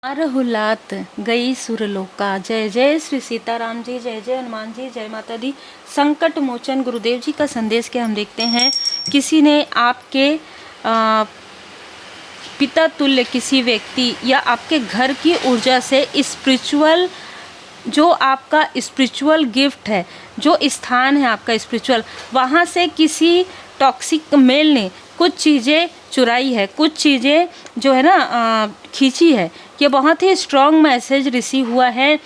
रहुलात गई सुरलोका। जय जय श्री सीताराम जी, जय जय हनुमान जी, जय माता दी। संकट मोचन गुरुदेव जी का संदेश के हम देखते हैं। किसी ने आपके पिता तुल्य किसी व्यक्ति या आपके घर की ऊर्जा से स्पिरिचुअल, जो आपका स्पिरिचुअल गिफ्ट है, जो स्थान है आपका स्पिरिचुअल, वहाँ से किसी टॉक्सिक मेल ने कुछ चीज़ें चुराई है, कुछ चीज़ें जो है ना खींची है। ये बहुत ही स्ट्रॉन्ग मैसेज रिसीव हुआ है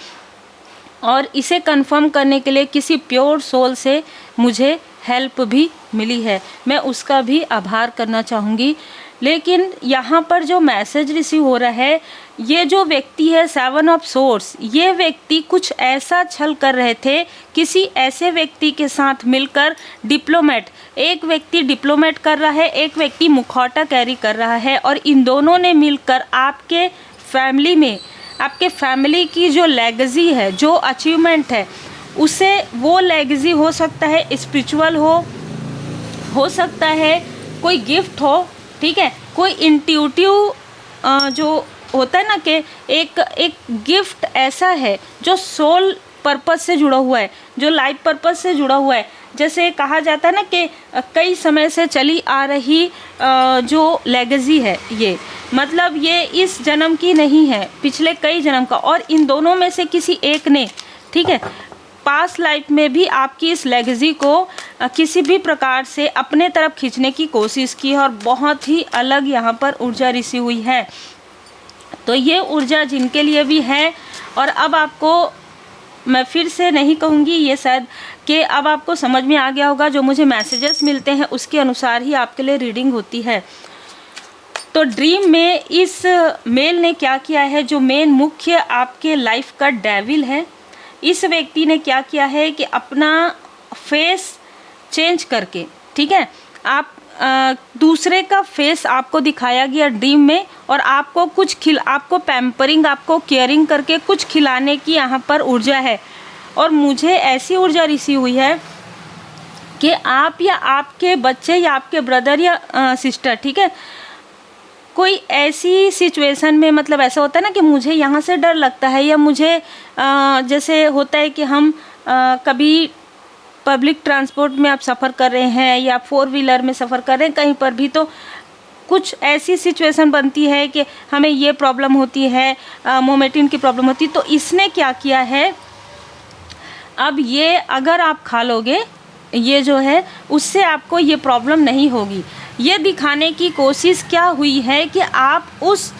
और इसे कंफर्म करने के लिए किसी प्योर सोल से मुझे हेल्प भी मिली है। मैं उसका भी आभार करना चाहूँगी। लेकिन यहाँ पर जो मैसेज रिसीव हो रहा है, ये जो व्यक्ति है 7 ऑफ सोर्स, ये व्यक्ति कुछ ऐसा छल कर रहे थे किसी ऐसे व्यक्ति के साथ मिलकर। डिप्लोमेट, एक व्यक्ति डिप्लोमेट कर रहा है, एक व्यक्ति मुखौटा कैरी कर रहा है, और इन दोनों ने मिलकर आपके फैमिली में, आपके फैमिली की जो लेगेसी है, जो अचीवमेंट है, उसे, वो लेगेसी हो सकता है स्पिरिचुअल हो सकता है कोई गिफ्ट हो, ठीक है, कोई इंट्यूटिव जो होता है ना कि एक गिफ्ट ऐसा है जो सोल पर्पस से जुड़ा हुआ है, जो लाइफ पर्पस से जुड़ा हुआ है। जैसे कहा जाता है ना कि कई समय से चली आ रही जो लेगेसी है, ये मतलब ये इस जन्म की नहीं है, पिछले कई जन्म का, और इन दोनों में से किसी एक ने, ठीक है, पास्ट लाइफ में भी आपकी इस लेगेसी को किसी भी प्रकार से अपने तरफ खींचने की कोशिश की है, और बहुत ही अलग यहाँ पर ऊर्जा रिसीव हुई है। तो ये ऊर्जा जिनके लिए भी है, और अब आपको मैं फिर से नहीं कहूँगी, ये शायद कि अब आपको समझ में आ गया होगा, जो मुझे मैसेजेस मिलते हैं उसके अनुसार ही आपके लिए रीडिंग होती है। तो ड्रीम में इस मेल ने क्या किया है, जो मेन मुख्य आपके लाइफ का डेविल है, इस व्यक्ति ने क्या किया है कि अपना फेस चेंज करके, ठीक है, आप दूसरे का फेस आपको दिखाया गया ड्रीम में, और आपको कुछ आपको पैम्परिंग, आपको केयरिंग करके कुछ खिलाने की यहाँ पर ऊर्जा है। और मुझे ऐसी ऊर्जा रिसीव हुई है कि आप या आपके बच्चे या आपके ब्रदर या सिस्टर, ठीक है, कोई ऐसी सिचुएशन में, मतलब ऐसा होता है ना कि मुझे यहाँ से डर लगता है, या मुझे जैसे होता है कि हम कभी पब्लिक ट्रांसपोर्ट में आप सफ़र कर रहे हैं या 4 व्हीलर में सफ़र कर रहे हैं कहीं पर भी, तो कुछ ऐसी सिचुएशन बनती है कि हमें ये प्रॉब्लम होती है, मोमेटिन की प्रॉब्लम होती है। तो इसने क्या किया है, अब ये अगर आप खा लोगे, ये जो है उससे आपको ये प्रॉब्लम नहीं होगी। ये दिखाने की कोशिश क्या हुई है कि आप उस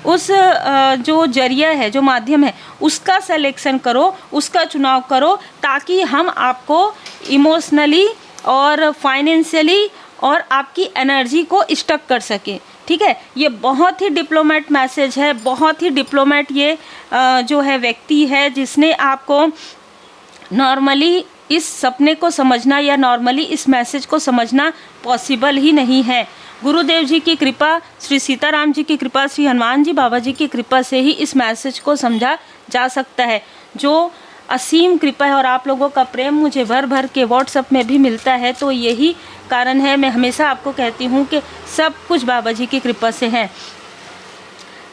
जो जरिया है, जो माध्यम है, उसका सिलेक्शन करो, उसका चुनाव करो, ताकि हम आपको इमोशनली और फाइनेंशियली और आपकी एनर्जी को स्टक कर सके, ठीक है। ये बहुत ही डिप्लोमेट मैसेज है, बहुत ही डिप्लोमेट ये जो है व्यक्ति है, जिसने आपको नॉर्मली इस सपने को समझना या नॉर्मली इस मैसेज को समझना पॉसिबल ही नहीं है। गुरुदेव जी की कृपा, श्री सीताराम जी की कृपा, श्री हनुमान जी बाबा जी की कृपा से ही इस मैसेज को समझा जा सकता है, जो असीम कृपा है। और आप लोगों का प्रेम मुझे भर भर के व्हाट्सएप में भी मिलता है, तो यही कारण है, मैं हमेशा आपको कहती हूँ कि सब कुछ बाबा जी की कृपा से है।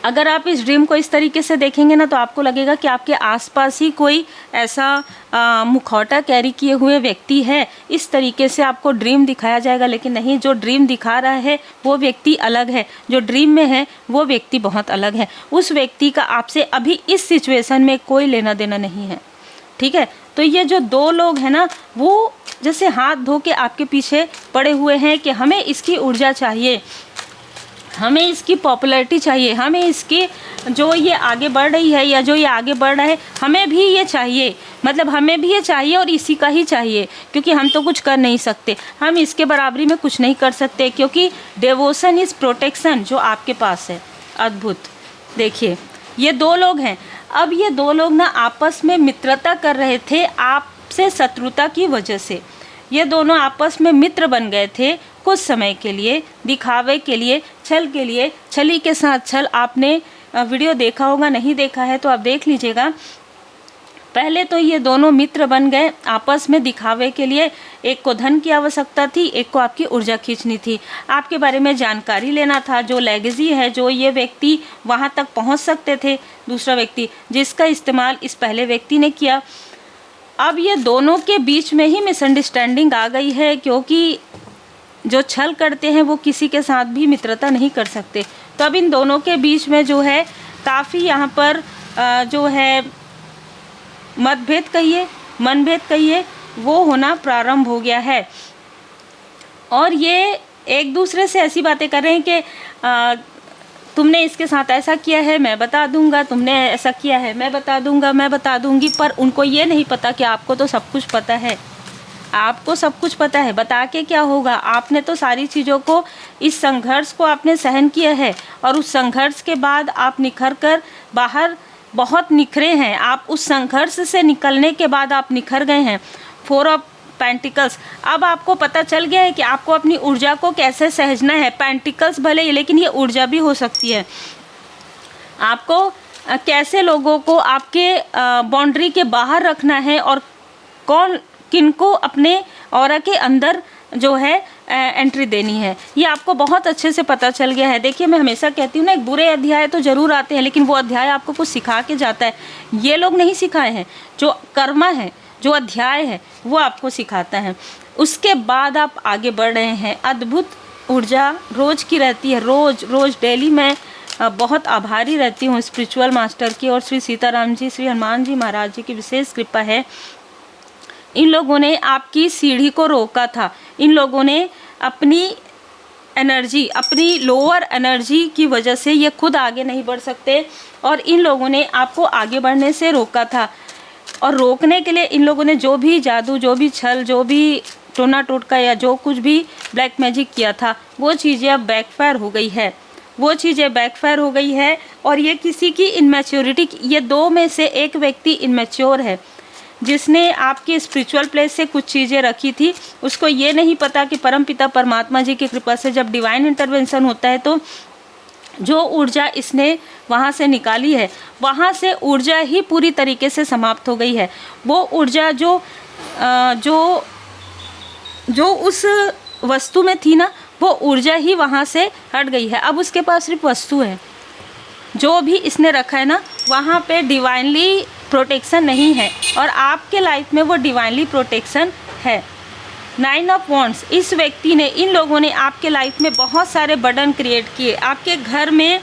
अगर आप इस ड्रीम को इस तरीके से देखेंगे ना, तो आपको लगेगा कि आपके आसपास ही कोई ऐसा मुखौटा कैरी किए हुए व्यक्ति है, इस तरीके से आपको ड्रीम दिखाया जाएगा। लेकिन नहीं, जो ड्रीम दिखा रहा है वो व्यक्ति अलग है, जो ड्रीम में है वो व्यक्ति बहुत अलग है। उस व्यक्ति का आपसे अभी इस सिचुएशन में कोई लेना देना नहीं है, ठीक है। तो ये जो 2 लोग हैं ना, वो जैसे हाथ धो के आपके पीछे पड़े हुए हैं कि हमें इसकी ऊर्जा चाहिए, हमें इसकी पॉपुलैरिटी चाहिए, हमें इसकी जो ये आगे बढ़ रही है या जो ये आगे बढ़ रहा है, हमें भी ये चाहिए, मतलब हमें भी ये चाहिए और इसी का ही चाहिए, क्योंकि हम तो कुछ कर नहीं सकते, हम इसके बराबरी में कुछ नहीं कर सकते, क्योंकि डिवोशन इज़ प्रोटेक्शन जो आपके पास है। अद्भुत। देखिए, ये 2 लोग हैं। अब ये 2 लोग ना आपस में मित्रता कर रहे थे, आपसे शत्रुता की वजह से ये दोनों आपस में मित्र बन गए थे कुछ समय के लिए, दिखावे के लिए, छल के लिए, छली के साथ छल। आपने वीडियो देखा होगा, नहीं देखा है तो आप देख लीजिएगा। पहले तो ये दोनों मित्र बन गए आपस में दिखावे के लिए। एक को धन की आवश्यकता थी, एक को आपकी ऊर्जा खींचनी थी, आपके बारे में जानकारी लेना था, जो लेगेसी है, जो ये व्यक्ति वहाँ तक पहुँच सकते थे, दूसरा व्यक्ति, जिसका इस्तेमाल इस पहले व्यक्ति ने किया। अब ये दोनों के बीच में ही मिसअंडरस्टैंडिंग आ गई है, क्योंकि जो छल करते हैं वो किसी के साथ भी मित्रता नहीं कर सकते। तो अब इन दोनों के बीच में जो है काफ़ी यहाँ पर जो है मतभेद कहिए, मनभेद कहिए, वो होना प्रारंभ हो गया है। और ये एक दूसरे से ऐसी बातें कर रहे हैं कि तुमने इसके साथ ऐसा किया है, मैं बता दूंगा, तुमने ऐसा किया है, मैं बता दूंगा, मैं बता दूंगी। पर उनको ये नहीं पता कि आपको तो सब कुछ पता है, आपको सब कुछ पता है, बता के क्या होगा। आपने तो सारी चीज़ों को, इस संघर्ष को आपने सहन किया है, और उस संघर्ष के बाद आप निखर कर बाहर बहुत निखरे हैं। आप उस संघर्ष से निकलने के बाद आप निखर गए हैं। 4 ऑफ पेंटिकल्स, अब आपको पता चल गया है कि आपको अपनी ऊर्जा को कैसे सहजना है। पेंटिकल्स भले ही, लेकिन ये ऊर्जा भी हो सकती है। आपको कैसे लोगों को आपके बाउंड्री के बाहर रखना है, और कौन किनको अपने ऑरा के अंदर जो है एंट्री देनी है, ये आपको बहुत अच्छे से पता चल गया है। देखिए, मैं हमेशा कहती हूँ ना, एक बुरे अध्याय तो ज़रूर आते हैं, लेकिन वो अध्याय आपको कुछ सिखा के जाता है। ये लोग नहीं सिखाए हैं, जो कर्मा है, जो अध्याय है, वो आपको सिखाता है। उसके बाद आप आगे बढ़ रहे हैं। अद्भुत ऊर्जा रोज़ की रहती है, रोज़ डेली। मैं बहुत आभारी रहती हूँ स्पिरिचुअल मास्टर की, और श्री सीताराम जी, श्री हनुमान जी महाराज जी की विशेष कृपा है। इन लोगों ने आपकी सीढ़ी को रोका था। इन लोगों ने अपनी एनर्जी, अपनी लोअर एनर्जी की वजह से ये खुद आगे नहीं बढ़ सकते, और इन लोगों ने आपको आगे बढ़ने से रोका था। और रोकने के लिए इन लोगों ने जो भी जादू, जो भी छल, जो भी टोना टोटका या जो कुछ भी ब्लैक मैजिक किया था, वो चीज़ें अब बैकफायर हो गई है। वो चीज़ें बैकफायर हो गई है। और ये किसी की इनमैच्योरिटी, ये दो में से एक व्यक्ति इनमैच्योर है, जिसने आपके स्पिरिचुअल प्लेस से कुछ चीज़ें रखी थी। उसको ये नहीं पता कि परमपिता परमात्मा जी की कृपा से जब डिवाइन इंटरवेंशन होता है, तो जो ऊर्जा इसने वहाँ से निकाली है, वहाँ से ऊर्जा ही पूरी तरीके से समाप्त हो गई है। वो ऊर्जा जो उस वस्तु में थी ना, वो ऊर्जा ही वहाँ से हट गई है। अब उसके पास सिर्फ वस्तु है। जो भी इसने रखा है ना, वहाँ पे डिवाइनली प्रोटेक्शन नहीं है, और आपके लाइफ में वो डिवाइनली प्रोटेक्शन है। 9 ऑफ वॉन्ड्स, इस व्यक्ति ने, इन लोगों ने आपके लाइफ में बहुत सारे बर्डन क्रिएट किए। आपके घर में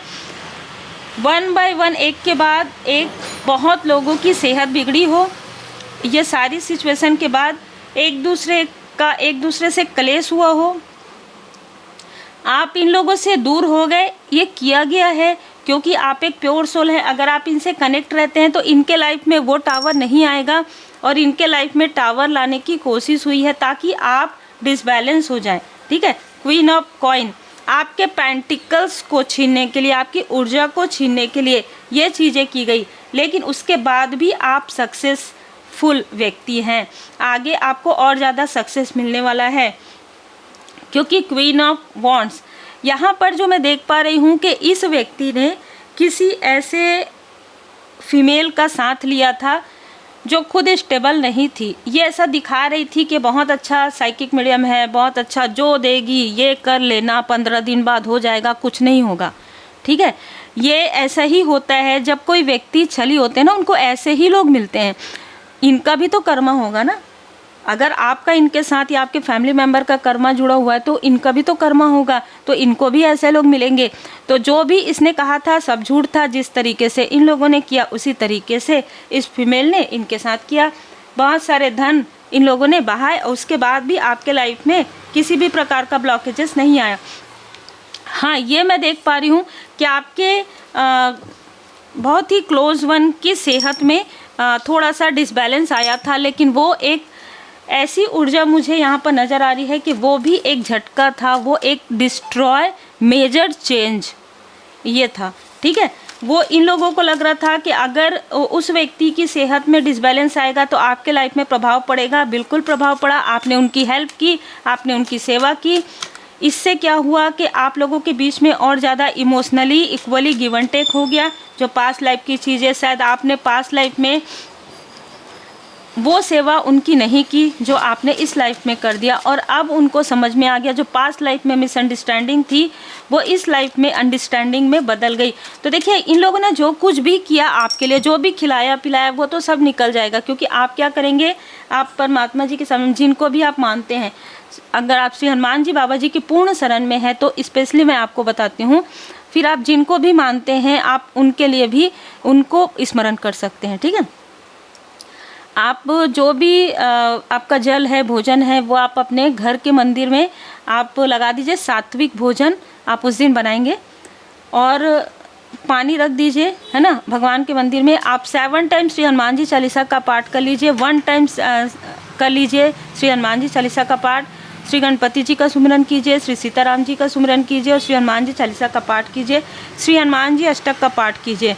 1 बाय 1, एक के बाद एक, बहुत लोगों की सेहत बिगड़ी हो। ये सारी सिचुएशन के बाद एक दूसरे से क्लेश हुआ हो, आप इन लोगों से दूर हो गए। ये किया गया है क्योंकि आप एक प्योर सोल है। अगर आप इनसे कनेक्ट रहते हैं तो इनके लाइफ में वो टावर नहीं आएगा, और इनके लाइफ में टावर लाने की कोशिश हुई है ताकि आप डिसबैलेंस हो जाएं। ठीक है। क्वीन ऑफ कॉइन, आपके पेंटिकल्स को छीनने के लिए, आपकी ऊर्जा को छीनने के लिए ये चीज़ें की गई, लेकिन उसके बाद भी आप सक्सेसफुल व्यक्ति हैं। आगे आपको और ज़्यादा सक्सेस मिलने वाला है, क्योंकि क्वीन ऑफ वॉन्ड्स यहाँ पर जो मैं देख पा रही हूँ कि इस व्यक्ति ने किसी ऐसे फीमेल का साथ लिया था जो खुद स्टेबल नहीं थी। ये ऐसा दिखा रही थी कि बहुत अच्छा साइकिक मीडियम है, बहुत अच्छा, जो देगी ये कर लेना, 15 दिन बाद हो जाएगा, कुछ नहीं होगा। ठीक है। ये ऐसा ही होता है, जब कोई व्यक्ति छली होते हैं ना, उनको ऐसे ही लोग मिलते हैं। इनका भी तो कर्मा होगा ना। अगर आपका इनके साथ या आपके फैमिली मेम्बर का कर्मा जुड़ा हुआ है, तो इनका भी तो कर्मा होगा, तो इनको भी ऐसे लोग मिलेंगे। तो जो भी इसने कहा था सब झूठ था। जिस तरीके से इन लोगों ने किया, उसी तरीके से इस फीमेल ने इनके साथ किया। बहुत सारे धन इन लोगों ने बहाए, और उसके बाद भी आपके लाइफ में किसी भी प्रकार का ब्लॉकेजेस नहीं आया। हाँ, ये मैं देख पा रही हूँ कि आपके बहुत ही क्लोज वन की सेहत में थोड़ा सा डिसबैलेंस आया था, लेकिन वो एक ऐसी ऊर्जा मुझे यहाँ पर नज़र आ रही है कि वो भी एक झटका था, वो एक डिस्ट्रॉय मेजर चेंज ये था। ठीक है। वो इन लोगों को लग रहा था कि अगर उस व्यक्ति की सेहत में डिसबैलेंस आएगा तो आपके लाइफ में प्रभाव पड़ेगा। बिल्कुल प्रभाव पड़ा। आपने उनकी हेल्प की, आपने उनकी सेवा की। इससे क्या हुआ कि आप लोगों के बीच में और ज़्यादा emotionally equally give and take हो गया। जो पास्ट लाइफ की चीज़ें शायद आपने पास्ट लाइफ में वो सेवा उनकी नहीं की जो आपने इस लाइफ में कर दिया, और अब उनको समझ में आ गया जो पास्ट लाइफ में मिसअंडरस्टैंडिंग थी वो इस लाइफ में अंडरस्टैंडिंग में बदल गई। तो देखिए इन लोगों ने जो कुछ भी किया आपके लिए, जो भी खिलाया पिलाया, वो तो सब निकल जाएगा, क्योंकि आप क्या करेंगे, आप परमात्मा जी के सामने, जिनको भी आप मानते हैं, अगर आप श्री हनुमान जी बाबा जी की पूर्ण शरण में है तो स्पेशली मैं आपको बताती हूँ, फिर आप जिनको भी मानते हैं आप उनके लिए भी उनको स्मरण कर सकते हैं। ठीक है, आप जो भी आपका जल है, भोजन है, वो आप अपने घर के मंदिर में आप लगा दीजिए। सात्विक भोजन आप उस दिन बनाएंगे, और पानी रख दीजिए, है ना, भगवान के मंदिर में। आप 7 टाइम्स श्री हनुमान जी चालीसा का पाठ कर लीजिए, 1 टाइम्स कर लीजिए श्री हनुमान जी चालीसा का पाठ। श्री गणपति जी का सुमिरन कीजिए, श्री सीताराम जी का सुमिरन कीजिए, और श्री हनुमान जी चालीसा का पाठ कीजिए, श्री हनुमान जी अष्टक का पाठ कीजिए,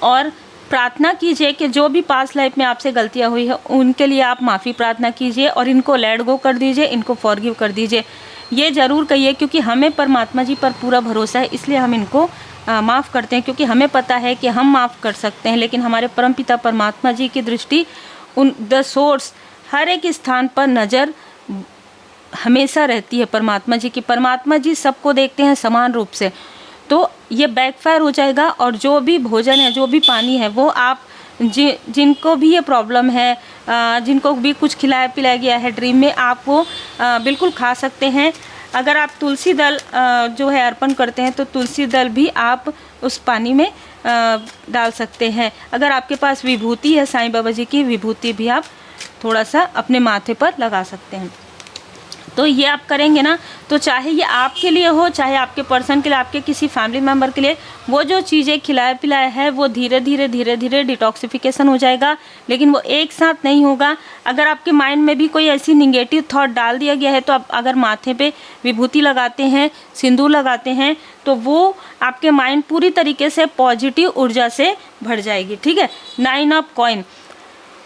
और प्रार्थना कीजिए कि जो भी पास्ट लाइफ में आपसे गलतियां हुई है उनके लिए आप माफ़ी प्रार्थना कीजिए, और इनको लेट गो कर दीजिए, इनको फॉरगिव कर दीजिए। ये ज़रूर कहिए, क्योंकि हमें परमात्मा जी पर पूरा भरोसा है, इसलिए हम इनको माफ़ करते हैं, क्योंकि हमें पता है कि हम माफ़ कर सकते हैं, लेकिन हमारे परमपिता परमात्मा जी की दृष्टि उन द सोर्स हर एक स्थान पर नज़र हमेशा रहती है परमात्मा जी की। परमात्मा जी सबको देखते हैं समान रूप से, तो ये बैकफायर हो जाएगा। और जो भी भोजन है, जो भी पानी है, वो आप जिनको भी ये प्रॉब्लम है, जिनको भी कुछ खिलाया पिलाया गया है ड्रीम में, आप वो बिल्कुल खा सकते हैं। अगर आप तुलसी दल जो है अर्पण करते हैं तो तुलसी दल भी आप उस पानी में डाल सकते हैं। अगर आपके पास विभूति है, साईं बाबा जी की विभूति भी आप थोड़ा सा अपने माथे पर लगा सकते हैं। तो ये आप करेंगे ना, तो चाहे ये आपके लिए हो, चाहे आपके पर्सन के लिए, आपके किसी फैमिली मेम्बर के लिए, वो जो चीज़ें खिलाया पिलाया है वो धीरे धीरे डिटॉक्सिफिकेशन हो जाएगा, लेकिन वो एक साथ नहीं होगा। अगर आपके माइंड में भी कोई ऐसी निगेटिव थॉट डाल दिया गया है, तो आप अगर माथे पे विभूति लगाते हैं, सिंदूर लगाते हैं, तो वो आपके माइंड पूरी तरीके से पॉजिटिव ऊर्जा से भर जाएगी। ठीक है, 9 ऑफ कॉइन,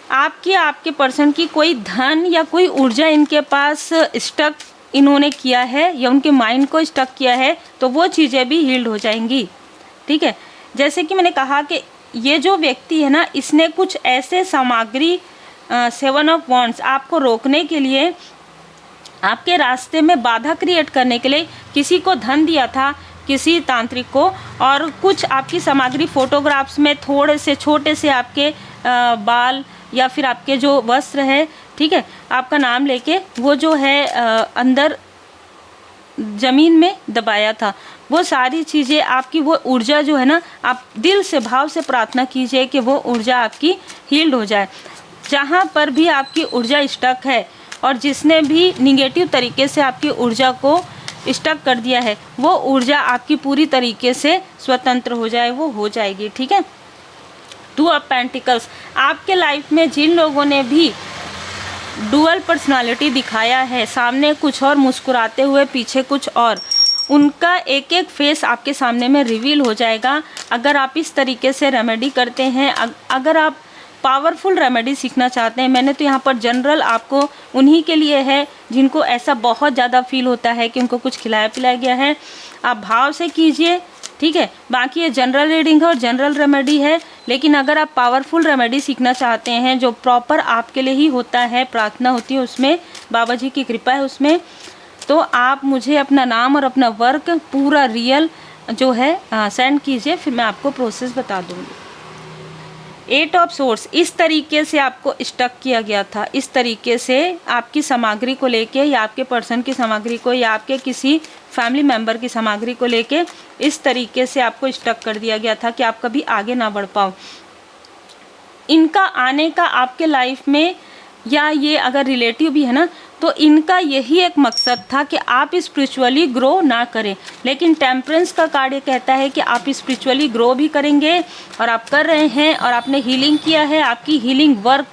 आपके पर्सन की कोई धन या कोई ऊर्जा इनके पास स्टक इन्होंने किया है, या उनके माइंड को स्टक किया है, तो वो चीज़ें भी हील्ड हो जाएंगी। ठीक है, जैसे कि मैंने कहा कि ये जो व्यक्ति है ना, इसने कुछ ऐसे सामग्री 7 ऑफ वॉन्ड्स आपको रोकने के लिए, आपके रास्ते में बाधा क्रिएट करने के लिए किसी को धन दिया था, किसी तांत्रिक को, और कुछ आपकी सामग्री फोटोग्राफ्स में थोड़े से छोटे से आपके बाल या फिर आपके जो वस्त्र है, ठीक है, आपका नाम लेके वो जो है अंदर ज़मीन में दबाया था, वो सारी चीज़ें आपकी, वो ऊर्जा जो है ना, आप दिल से भाव से प्रार्थना कीजिए कि वो ऊर्जा आपकी हील्ड हो जाए। जहाँ पर भी आपकी ऊर्जा स्टक है और जिसने भी निगेटिव तरीके से आपकी ऊर्जा को स्टक कर दिया है, वो ऊर्जा आपकी पूरी तरीके से स्वतंत्र हो जाए, वो हो जाएगी। ठीक है, 2 ऑफ पेंटिकल्स, आपके लाइफ में जिन लोगों ने भी डुअल पर्सनालिटी दिखाया है, सामने कुछ और मुस्कुराते हुए पीछे कुछ और, उनका एक एक फेस आपके सामने में रिवील हो जाएगा अगर आप इस तरीके से रेमेडी करते हैं। अगर आप पावरफुल रेमेडी सीखना चाहते हैं, मैंने तो यहाँ पर जनरल आपको उन्हीं के लिए है जिनको ऐसा बहुत ज़्यादा फील होता है कि उनको कुछ खिलाया पिलाया गया है। आप भाव से कीजिए, ठीक है, बाकी ये जनरल रीडिंग है और जनरल रेमेडी है। लेकिन अगर आप पावरफुल रेमेडी सीखना चाहते हैं जो प्रॉपर आपके लिए ही होता है, प्रार्थना होती है उसमें, बाबा जी की कृपा है उसमें, तो आप मुझे अपना नाम और अपना वर्क पूरा रियल जो है सेंड कीजिए, फिर मैं आपको प्रोसेस बता दूँगी। 8 ऑफ सोर्स, इस तरीके से आपको स्टक किया गया था, इस तरीके से आपकी सामग्री को लेके, या आपके पर्सन की सामग्री को, या आपके किसी फैमिली मेम्बर की सामग्री को लेके इस तरीके से आपको स्टक कर दिया गया था कि आप कभी आगे ना बढ़ पाओ। इनका आने का आपके लाइफ में, या ये अगर रिलेटिव भी है ना, तो इनका यही एक मकसद था कि आप स्पिरिचुअली ग्रो ना करें। लेकिन टेम्परेंस का कार्ड ये कहता है कि आप स्पिरिचुअली ग्रो भी करेंगे, और आप कर रहे हैं, और आपने हीलिंग किया है। आपकी हीलिंग वर्क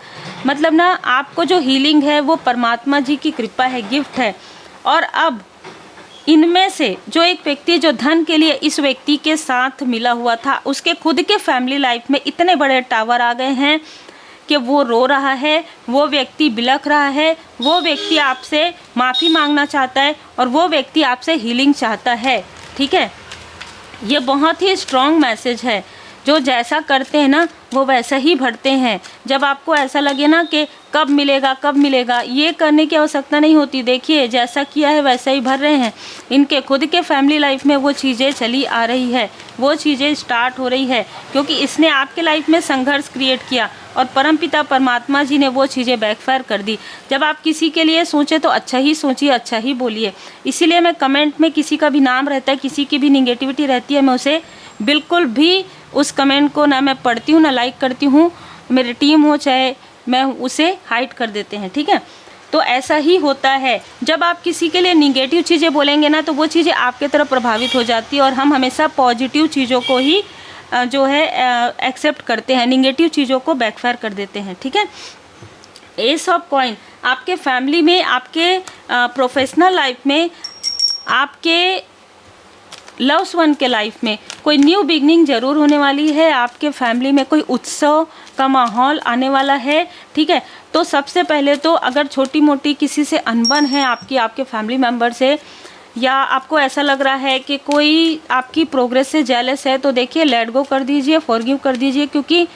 मतलब ना, आपको जो हीलिंग है वो परमात्मा जी की कृपा है, गिफ्ट है। और अब इनमें से जो एक व्यक्ति जो धन के लिए इस व्यक्ति के साथ मिला हुआ था, उसके खुद के फैमिली लाइफ में इतने बड़े टावर आ गए हैं कि वो रो रहा है, वो व्यक्ति बिलख रहा है, वो व्यक्ति आपसे माफ़ी मांगना चाहता है, और वो व्यक्ति आपसे हीलिंग चाहता है। ठीक है, ये बहुत ही स्ट्रॉन्ग मैसेज है जो जैसा करते हैं ना वो वैसा ही भरते हैं। जब आपको ऐसा लगे ना कि कब मिलेगा कब मिलेगा, ये करने की आवश्यकता नहीं होती। देखिए जैसा किया है वैसा ही भर रहे हैं। इनके खुद के फैमिली लाइफ में वो चीज़ें चली आ रही है, वो चीज़ें स्टार्ट हो रही है, क्योंकि इसने आपके लाइफ में संघर्ष क्रिएट किया और परमपिता परमात्मा जी ने वो चीज़ें बैकफायर कर दी। जब आप किसी के लिए सोचें तो अच्छा ही सोचिए, अच्छा ही बोलिए। इसीलिए मैं कमेंट में किसी का भी नाम रहता है, किसी की भी निगेटिविटी रहती है, मैं उसे बिल्कुल भी उस कमेंट को ना मैं पढ़ती हूँ ना लाइक करती हूँ। मेरी टीम हो चाहे मैं उसे हाइड कर देते हैं, ठीक है। तो ऐसा ही होता है, जब आप किसी के लिए निगेटिव चीज़ें बोलेंगे ना तो वो चीज़ें आपके तरफ प्रभावित हो जाती है, और हम हमेशा पॉजिटिव चीज़ों को ही जो है एक्सेप्ट करते हैं, निगेटिव चीज़ों को बैकफायर कर देते हैं, ठीक है। एस ऑफ कॉइन आपके फैमिली में, आपके प्रोफेशनल लाइफ में, आपके लव्स वन के लाइफ में कोई न्यू बिगनिंग ज़रूर होने वाली है। आपके फैमिली में कोई उत्सव का माहौल आने वाला है, ठीक है। तो सबसे पहले तो अगर छोटी मोटी किसी से अनबन है आपके फैमिली मेम्बर से, या आपको ऐसा लग रहा है कि कोई आपकी प्रोग्रेस से जेलस है, तो देखिए लेट गो कर दीजिए, फॉरगिव कर दीजिए, क्योंकि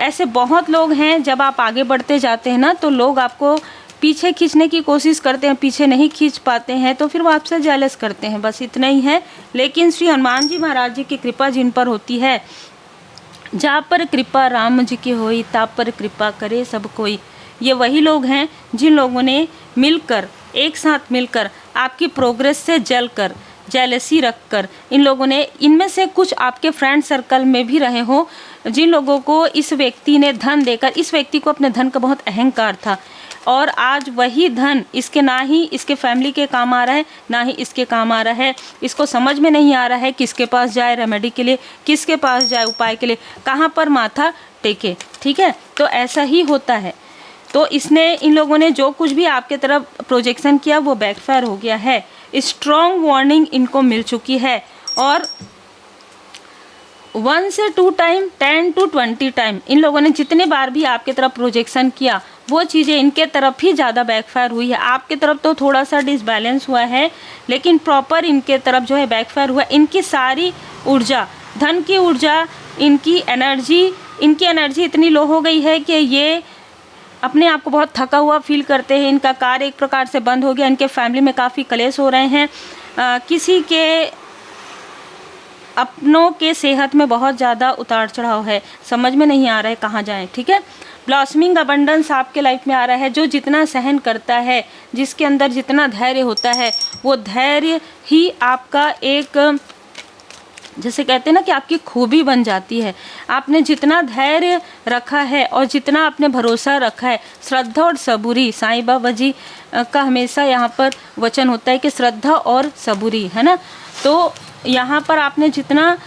ऐसे बहुत लोग हैं जब आप आगे बढ़ते जाते हैं ना तो लोग आपको पीछे खींचने की कोशिश करते हैं, पीछे नहीं खींच पाते हैं तो फिर वो आपसे जेलस करते हैं, बस इतना ही है। लेकिन श्री हनुमान जी महाराज जी की कृपा जिन पर होती है, जहाँ पर कृपा राम जी की होई ता पर कृपा करे सब कोई, ये वही लोग हैं जिन लोगों ने मिलकर, एक साथ मिलकर आपकी प्रोग्रेस से जलकर, जेलसी रखकर, इन लोगों ने, इनमें से कुछ आपके फ्रेंड सर्कल में भी रहे हो, जिन लोगों को इस व्यक्ति ने धन देकर, इस व्यक्ति को अपने धन का बहुत अहंकार था, और आज वही धन इसके ना ही इसके फैमिली के काम आ रहा है, ना ही इसके काम आ रहा है। इसको समझ में नहीं आ रहा है किसके पास जाए रेमेडी के लिए, किसके पास जाए उपाय के लिए, कहाँ पर माथा टेके, ठीक है। तो ऐसा ही होता है। तो इसने, इन लोगों ने जो कुछ भी आपके तरफ प्रोजेक्शन किया वो बैकफायर हो गया है। स्ट्रॉन्ग वार्निंग इनको मिल चुकी है, और 1 से 2 टाइम, 10 to 20 टाइम इन लोगों ने जितने बार भी आपके तरफ प्रोजेक्शन किया वो चीज़ें इनके तरफ ही ज़्यादा बैकफायर हुई है। आपके तरफ तो थोड़ा सा डिसबैलेंस हुआ है, लेकिन प्रॉपर इनके तरफ जो है बैकफायर हुआ। इनकी सारी ऊर्जा, धन की ऊर्जा, इनकी एनर्जी इतनी लो हो गई है कि ये अपने आप को बहुत थका हुआ फील करते हैं। इनका कार्य एक प्रकार से बंद हो गया। इनके फैमिली में काफ़ी कलेश हो रहे हैं। किसी के अपनों के सेहत में बहुत ज़्यादा उतार चढ़ाव है, समझ में नहीं आ रहा है कहाँ जाएं, ठीक है। ब्लॉसमिंग अबंडेंस आपके लाइफ में आ रहा है। जो जितना सहन करता है, जिसके अंदर जितना धैर्य होता है, वो धैर्य ही आपका एक, जैसे कहते हैं ना कि आपकी खूबी बन जाती है। आपने जितना धैर्य रखा है और जितना आपने भरोसा रखा है, श्रद्धा और सबूरी, साईं बाबा जी का हमेशा यहाँ पर वचन होता है कि श्रद्धा और सबूरी, है ना। तो यहाँ पर आपने जितना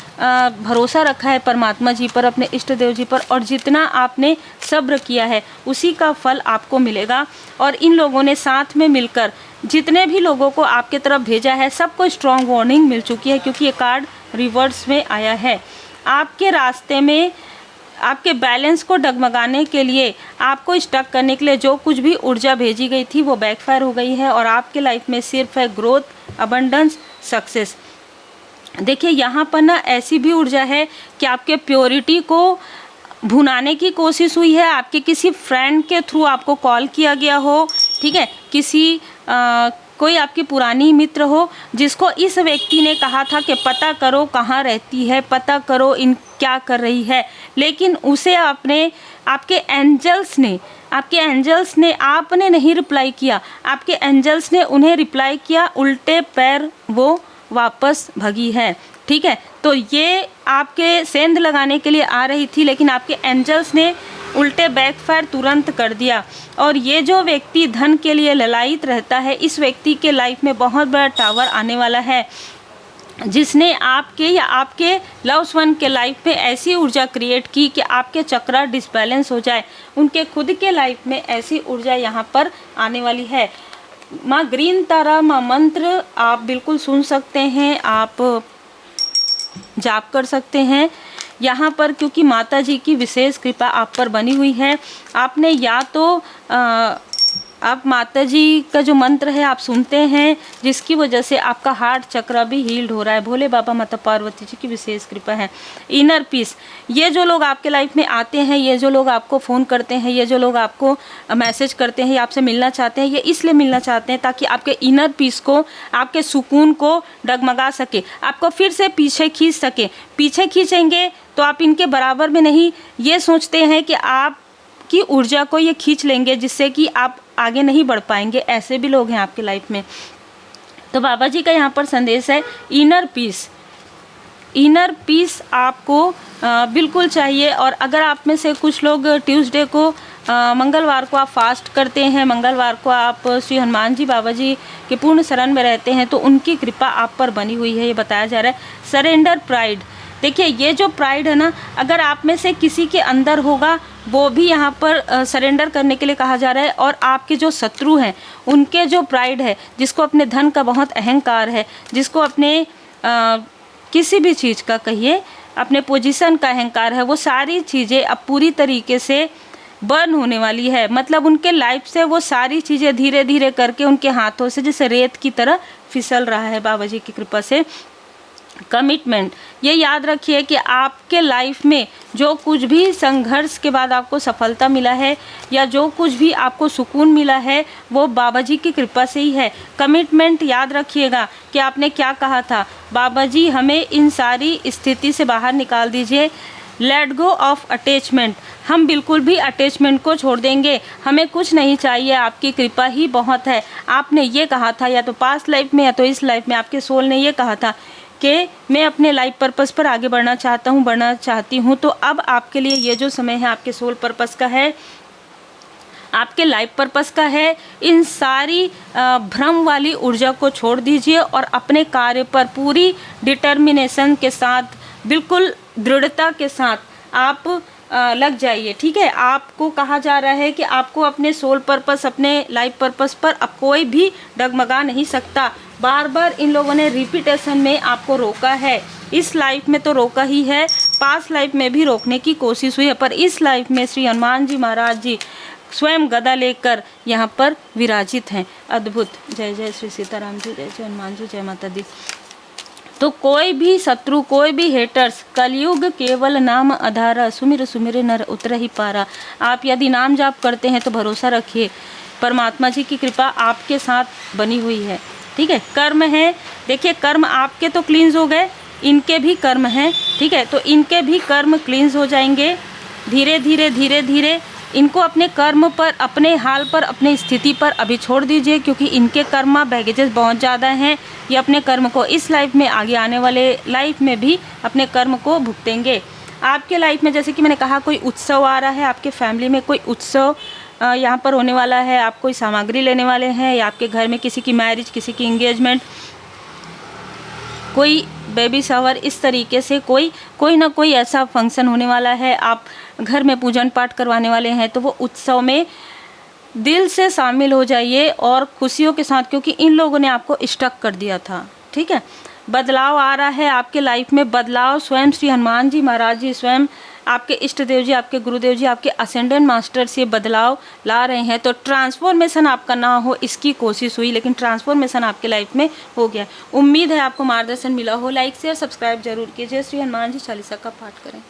भरोसा रखा है परमात्मा जी पर, अपने इष्ट देव जी पर, और जितना आपने सब्र किया है उसी का फल आपको मिलेगा। और इन लोगों ने साथ में मिलकर जितने भी लोगों को आपके तरफ भेजा है, सबको स्ट्रॉन्ग वार्निंग मिल चुकी है, क्योंकि ये कार्ड रिवर्स में आया है। आपके रास्ते में, आपके बैलेंस को डगमगाने के लिए, आपको स्टक करने के लिए जो कुछ भी ऊर्जा भेजी गई थी वो बैकफायर हो गई है, और आपके लाइफ में सिर्फ है ग्रोथ, अबंडेंस, सक्सेस। देखिए यहाँ पर ना ऐसी भी ऊर्जा है कि आपके प्योरिटी को भुनाने की कोशिश हुई है। आपके किसी फ्रेंड के थ्रू आपको कॉल किया गया हो, ठीक है, किसी कोई आपकी पुरानी मित्र हो जिसको इस व्यक्ति ने कहा था कि पता करो कहाँ रहती है, पता करो इन क्या कर रही है, लेकिन उसे आपके एंजल्स ने आपने नहीं रिप्लाई किया, आपके एंजल्स ने उन्हें रिप्लाई किया, उल्टे पैर वो वापस भगी है, ठीक है। तो ये आपके सेंध लगाने के लिए आ रही थी, लेकिन आपके एंजल्स ने उल्टे बैकफायर तुरंत कर दिया। और ये जो व्यक्ति धन के लिए ललायित रहता है, इस व्यक्ति के लाइफ में बहुत बड़ा टावर आने वाला है, जिसने आपके या आपके लव्स वन के लाइफ में ऐसी ऊर्जा क्रिएट की कि आपके चक्रा डिसबैलेंस हो जाए। उनके खुद के लाइफ में ऐसी ऊर्जा यहाँ पर आने वाली है। माँ ग्रीन तारा, माँ मंत्र आप बिल्कुल सुन सकते हैं, आप जाप कर सकते हैं यहाँ पर, क्योंकि माता जी की विशेष कृपा आप पर बनी हुई है। आपने या तो आप माता जी का जो मंत्र है आप सुनते हैं, जिसकी वजह से आपका हार्ट चक्र भी हील्ड हो रहा है। भोले बाबा माता पार्वती जी की विशेष कृपा है। इनर पीस, ये जो लोग आपके लाइफ में आते हैं, ये जो लोग आपको फ़ोन करते हैं, ये जो लोग आपको मैसेज करते हैं या आपसे मिलना चाहते हैं, ये इसलिए मिलना चाहते हैं ताकि आपके इनर पीस को, आपके सुकून को डगमगा सके, आपको फिर से पीछे खींच सके। पीछे खींचेंगे तो आप इनके बराबर में नहीं, ये सोचते हैं कि आप की ऊर्जा को ये खींच लेंगे, जिससे कि आप आगे नहीं बढ़ पाएंगे। ऐसे भी लोग हैं आपकी लाइफ में। तो बाबा जी का यहाँ पर संदेश है इनर पीस। इनर पीस आपको बिल्कुल चाहिए। और अगर आप में से कुछ लोग ट्यूसडे को, मंगलवार को आप फास्ट करते हैं, मंगलवार को आप श्री हनुमान जी बाबा जी के पूर्ण शरण में रहते हैं, तो उनकी कृपा आप पर बनी हुई है। ये बताया जा रहा है। सरेंडर प्राइड, देखिए ये जो प्राइड है ना, अगर आप में से किसी के अंदर होगा, वो भी यहाँ पर सरेंडर करने के लिए कहा जा रहा है। और आपके जो शत्रु हैं, उनके जो प्राइड है, जिसको अपने धन का बहुत अहंकार है, जिसको अपने किसी भी चीज़ का कहिए, अपने पोजीशन का अहंकार है, वो सारी चीज़ें अब पूरी तरीके से बर्न होने वाली है। मतलब उनके लाइफ से वो सारी चीज़ें धीरे धीरे करके उनके हाथों से जैसे रेत की तरह फिसल रहा है बाबा जी की कृपा से। कमिटमेंट, ये याद रखिए कि आपके लाइफ में जो कुछ भी संघर्ष के बाद आपको सफलता मिला है, या जो कुछ भी आपको सुकून मिला है, वो बाबा जी की कृपा से ही है। कमिटमेंट, याद रखिएगा कि आपने क्या कहा था, बाबा जी हमें इन सारी स्थिति से बाहर निकाल दीजिए। लेट गो ऑफ अटैचमेंट, हम बिल्कुल भी अटैचमेंट को छोड़ देंगे, हमें कुछ नहीं चाहिए, आपकी कृपा ही बहुत है। आपने ये कहा था, या तो पास्ट लाइफ में या तो इस लाइफ में आपके सोल ने ये कहा था कि मैं अपने लाइफ पर्पस पर आगे बढ़ना चाहता हूँ, बढ़ना चाहती हूँ। तो अब आपके लिए ये जो समय है आपके सोल पर्पस का है, आपके लाइफ पर्पस का है। इन सारी भ्रम वाली ऊर्जा को छोड़ दीजिए और अपने कार्य पर पूरी डिटर्मिनेशन के साथ, बिल्कुल दृढ़ता के साथ आप लग जाइए। ठीक है, आपको कहा जा रहा है कि आपको अपने सोल पर्पस, अपने लाइफ पर्पस पर अब कोई भी डगमगा नहीं सकता। बार बार इन लोगों ने रिपीटेशन में आपको रोका है। इस लाइफ में तो रोका ही है, पास्ट लाइफ में भी रोकने की कोशिश हुई है, पर इस लाइफ में श्री हनुमान जी महाराज जी स्वयं गदा लेकर यहाँ पर विराजित हैं। अद्भुत। जय जय श्री सीताराम जी, जय जय हनुमान जी, जय माता दी। तो कोई भी शत्रु, कोई भी हेटर्स, कलयुग केवल नाम आधारा, सुमिर सुमिर नर उतर ही पारा। आप यदि नाम जाप करते हैं तो भरोसा रखिए, परमात्मा जी की कृपा आपके साथ बनी हुई है। ठीक है, कर्म है, देखिए कर्म आपके तो क्लींस हो गए, इनके भी कर्म हैं। ठीक है, तो इनके भी कर्म क्लींस हो जाएंगे धीरे धीरे धीरे धीरे। इनको अपने कर्म पर, अपने हाल पर, अपने स्थिति पर अभी छोड़ दीजिए, क्योंकि इनके कर्मा बैगेजेस बहुत ज़्यादा हैं। ये अपने कर्म को इस लाइफ में, आगे आने वाले लाइफ में भी अपने कर्म को भुगतेंगे। आपके लाइफ में जैसे कि मैंने कहा, कोई उत्सव आ रहा है, आपके फैमिली में कोई उत्सव यहाँ पर होने वाला है, आप कोई सामग्री लेने वाले हैं, या आपके घर में किसी की मैरिज, किसी की इंगेजमेंट, कोई बेबी शावर, इस तरीके से कोई ना कोई ऐसा फंक्शन होने वाला है, आप घर में पूजन पाठ करवाने वाले हैं, तो वो उत्सव में दिल से शामिल हो जाइए और खुशियों के साथ, क्योंकि इन लोगों ने आपको स्टक कर दिया था। ठीक है, बदलाव आ रहा है आपके लाइफ में। बदलाव स्वयं श्री हनुमान जी महाराज जी, स्वयं आपके इष्ट देव जी, आपके गुरुदेव जी, आपके असेंडेंट मास्टर्स ये बदलाव ला रहे हैं। तो ट्रांसफॉर्मेशन आपका ना हो इसकी कोशिश हुई, लेकिन ट्रांसफॉर्मेशन आपके लाइफ में हो गया। उम्मीद है आपको मार्गदर्शन मिला हो। लाइक शेयर सब्सक्राइब जरूर कीजिए। श्री हनुमान जी चालीसा का पाठ करें।